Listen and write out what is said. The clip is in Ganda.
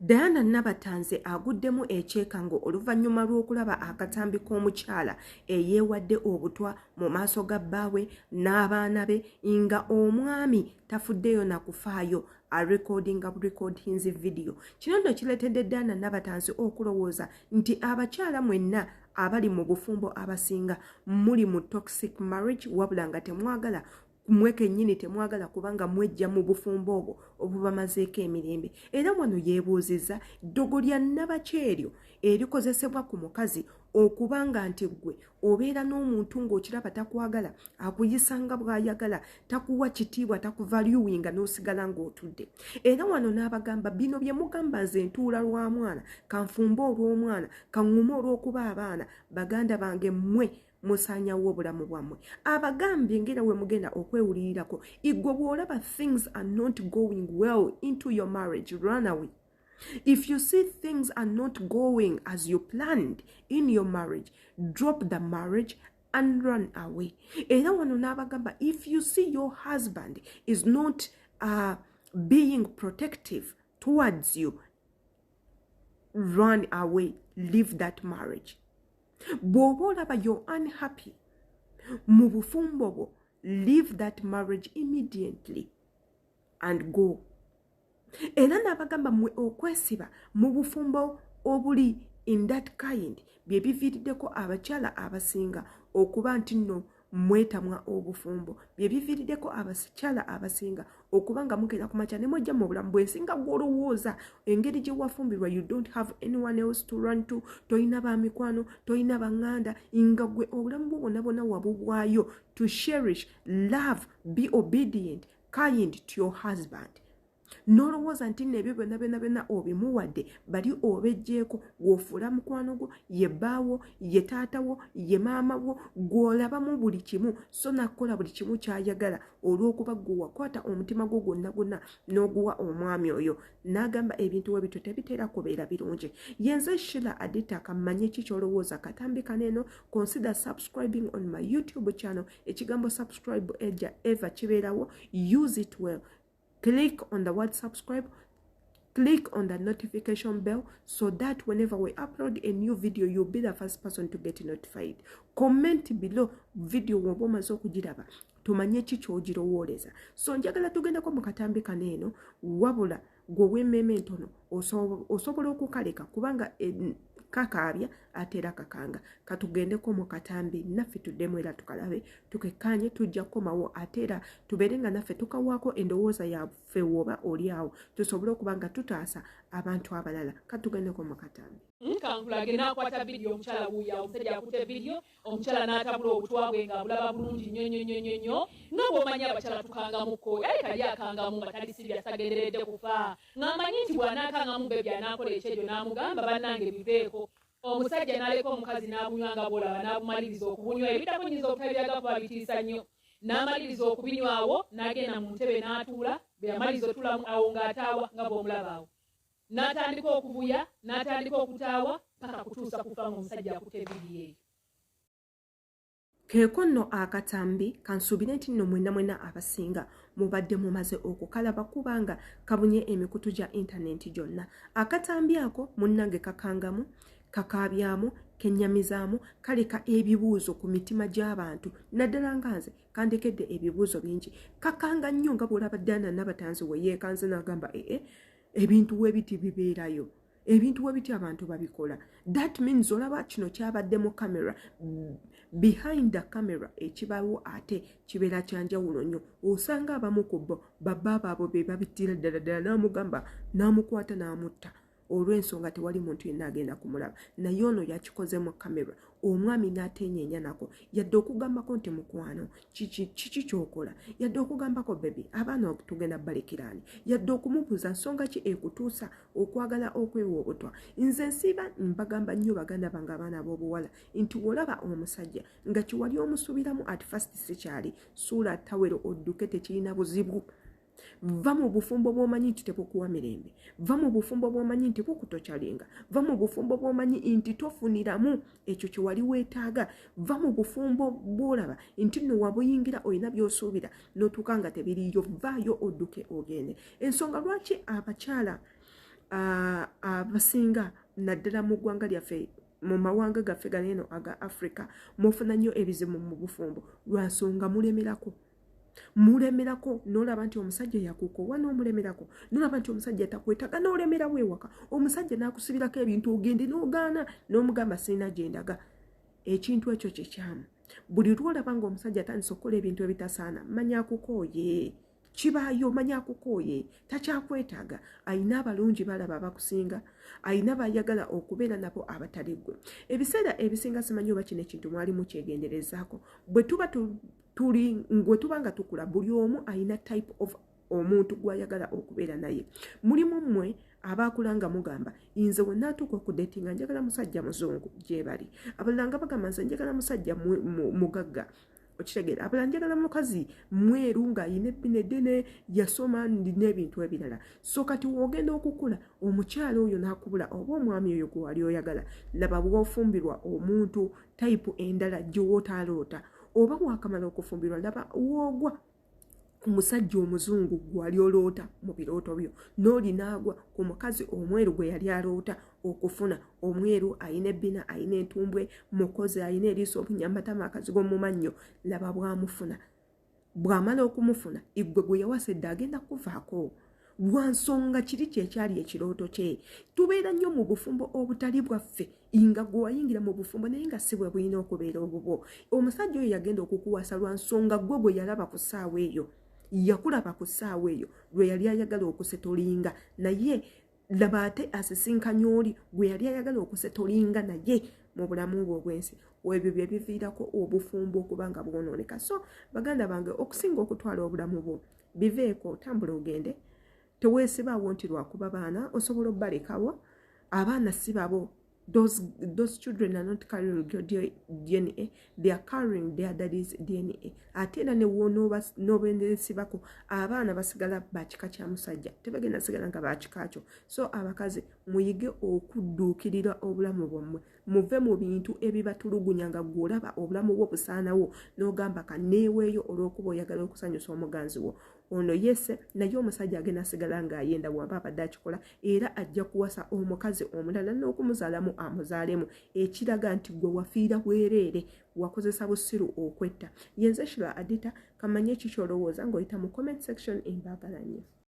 Diana Nabatanzi aguddemu Ekyekango oluvannyuma lw'okulaba akatambi k'omukyala Yewadde Obutwa mu maaso ga bbaawe n'abaana be nga omwami tafuddeyo na kufaayo recordings video. Kino nno kireetedde Diana Nabatanzi okulowooza nti abakyala mwenna abali mu bufumbo abasinga muli mu toxic marriage wabula nga temwagala mweke nnyini temwagala kubanga mwejja mu bufumbo obwo obubamazeeko emirembe. Era wano yeebuuzizza ddogo lya Nnabakyeryo erikozesebwa ku mukazi okubanga nti ggwe obeera n'omuntu ng'okiraba takwagala akuyisanga bw'ayagala takuwa kitiibwa takuvaluwinga n'osigala ng'otudde. Era wano n'abagamba bino bye mugamba nze ntuula lwa mwana kanfumba olw'omwana kaŋŋume olw'okuba abaana baganda bange mmwe musanyawo obulamu bwammwe. Abagambye ngera we mugenda okwewulirirako igwe bw'olaba things are not going well into your marriage, run away. If you see things are not going as you planned in your marriage, drop the marriage and run away. Era wano n'abagamba if you see your husband is not being protective towards you, run away, leave that marriage. Bw'oba olaba you're unhappy mu bufumbo bwo, leave that marriage immediately and go. Era n'abagamba mmwe okwesiba mu bufumbo obuli in that kind bye biviiriddeko abakyala abasinga okuba nti nno mwetamwa obufumbo, bye biviiriddeko abakyala abasinga okuba nga mugenda ku makya ne mujja mu bulamu bwensinga gw'olowooza engeri gye wafumbirwa, you don't have anyone else to run to, toyina bamikwano, toyina baŋŋanda, nga gwe obulamu bwo bwonna bwonna wabubwayo to cherish, love, be obedient, kind to your husband. N'olowooza nti nno ebyo byonna obimuwadde bali obejjeeko gw'ofuula mukwano gwo, ye bbaawo, ye taatawo, ye maama wo, gw'olabamu buli kimu so nakukola buli kimu ky'ayagala olw'okuba gwe wakwata omutima gwo gwonna gwonna n'oguwa omwami oyo. N'agamba ebintu we bityo tebiteera kubeera birungi. Yenze Sheila Adita kamanye ki ky'olowooza katambi kaneeno. Consider subscribing on my YouTube channel. Ekigambo subscribe ejja eva kibeerawo. Use it well. Click on the word subscribe, click on the notification bell so that whenever we upload a new video, you'll be the first person to get notified. Comment below video woba omaze okugiraba tumanye ki ky'ogirowooleza. So njagala tugendeko mu katambi kaneeno wabula gwe w'emmeeme entono osobola okukaleka kubanga kakaabya ate era kakanga. Katugendeko mu katambi naffe tuddemu era tukalabe tukekkaanye tujja kukomawo ate era tubeere nga naffe tukawaako endowooza yaffe woba oli awo tusobole okuba nga tutaasa abantu abalala. Katugendeko mu katambi. Kankulage n'akwata vidiyo omukyala wuuya omusajja akutte vidiyo omukyala n'atabula obutwa bwe nga bulaba bulungi nnyo nga bw'omanyi abakyala tukangamuko yali kali akangamu nga talisibya sagenderedde kufa ng'amanyi nti bw'anaakangamu bbe by'anaakola ekyejo n'amugamba bannange biveeko. Omusajja n'aleka omukazi n'abunywa nga bw'olaba n'abumaliriza okubunywa ebitako nyiza obutabiraga kuba bitiisa nnyo. N'amaliriza okubinywawo n'agenda mu ntebe n'atuula bwe yamaliriza otulamu awo ng'ataawa nga bw'omulaba awo. N'atandika okubuya n'atandika okutaawa paka kutuusa kufa ng'omusajja akutte vidiyo eyo. Keeko nno akatambi kansuubire nti nno mwenna abasinga mubadde mumaze okukalaba kubanga kabunye emikutu gya intaneti gyonna. Akatambi ako munnange kakangamu, kakaabyamu, kennyamizaamu, kaleka ebibuuzo ku mitima gy'abantu. Naddala nga nze kandekedde ebibuuzo bingi. Kakanga nnyo nga bw'olaba Diana Nabatanzi we yeekanze n'agamba ebintu we biti bibeerayo. Ebintu we biti abantu babikola. That means olaba kino kyabadde mu camera. Behind the camera ekibawo ate kibeera kyanjawulo nnyo. Osanga abamu ku bo babba baabo be babitira ddala n'amugamba n'amukwata n'amutta olw'ensonga tewali muntu yenna agenda kumulaba. Naye ono yakikoze mu kamera omwami n'ateenyeenya nako yadde okugambako nti mukwano kiki ky'okola, yadde okugambako bebi abaana tugenda balekeraani, yadde okumubuuza nsonga ki ekutuusa okwagala okwewa obutwa. Nze nsiiba mbagamba nnyo baganda bange abaana ab'obuwala nti wolaba omusajja nga kiwali omusuubiramu at first sikyali suula tawero odduke tekirina buzibu. Va mu bufumbo bw'omanyi nti tebukuwa mirembe, va mu bufumbo bw'omanyi nti bukutokyalenga, va mu bufumbo bw'omanyi nti tofuniramu ekyo kye wali weetaaga, va mu bufumbo bw'olaba nti nno wabuyingira olina by'osuubira n'otuuka nga tebiriyo, vaayo odduke ogende. Ensonga lwaki abakyala abasinga naddala mu ggwanga lyaffe mu mawanga gaffe gano aga Africa mufuna nnyo ebizibu mu bufumbo lwa nsonga mulemerako n'olaba nti omusajja yakukowa n'omulemerako n'olaba nti omusajja takwetaga n'olemerawo ewaka omusajja n'akusibirako ebintu ogende n'ogaana n'omugamba sirina gye ndaga ekintu ekyo kikyamu buli lwolaba nga omusajja atandise okukola ebintu ebitasaana manya akukooye kibaayo manya akukooye takyakwetaaga ayina abalungi balaba abakusinga ayina bayagala okubeera nabo abatali ggwe ebiseera ebisinga simanyi oba kino ekintu mwali mukyegenderezaako bwe tuba ngwe tuba nga tukula buli omu ayina type of omuntu gwayagala okubeera naye mulimu mmwe abakula nga mugamba nze wonna atuuka okudetinga njagala musajja muzungu gye bali abalala nga bagamba nze njagala musajja mugagga okitegeera abalala njagala mukazi mweru ng'ayina ebbina eddene yasoma n'ebintu ebirala so kati wogenda okukula omukyala oyo n'akubula oba omwami oyo gwe wali oyagala laba bw'ofumbirwa omuntu type endala gy'otaaloota oba wakamala okufumbirwa laba woogwa ku musajja omuzungu gwali oloota mu birooto byo n'oli naagwa ku mukazi omweru gwe yali aloota okufuna omweru ayina ebbina ayina entumbwe mukozi ayina eriiso obunyamatama akazigo mu mannyo laba bwamufuna bw'amala okumufuna igwe gwe yawasedde agenda kuvaako lwa nsonga kiri kyekyali ekirooto kye tubeera nnyo mu bufumbo obutali bwaffe nga gwe wayingira mu bufumbo naye nga si bwe bulina okubeera obubwo omusajja oyo yagenda okukuwasa lwa nsonga gwe yalaba ku ssaawa eyo yakulaba ku ssaawa eyo lwe yali ayagala okusetolinga naye laba ate asisinkanya oli gwe yali ayagala okusetolinga naye mu bulamu bwe obwensi ebyo bye biviirako obufumbo okuba nga bwonooneka so baganda bange okusinga okutwala obulamu bwo biveeko otambula ogende teweesibaawo nti lwakuba baana osobola obbalekawo abaana si babo those children are not carrying your DNA, they are carrying their daddy's DNA. Ate era ne n'obeesibako abaana basigala bakika kya musajja tebagenda sigala nga bakika kyo so abakazi muyige okudduukirira obulamu bwammwe muve mu bintu ebibatulugunya nga gw'olaba obulamu bwo busaanawo n'ogamba kaneeweeyo olw'okuba oyagala okusanyusa omuganzi wo ono yese naye omusajja agenda asigala ng'ayenda waba abadde akikola era ajja kuwasa omukazi omulala n'okumuzaalamu amuzaalemu ekiraga nti gwe wafiira bwereere wakozesa busiru okwetta yenze Shira Adita kamanye kikyolowooza ng'oyita mu comment section embaagala nnyo.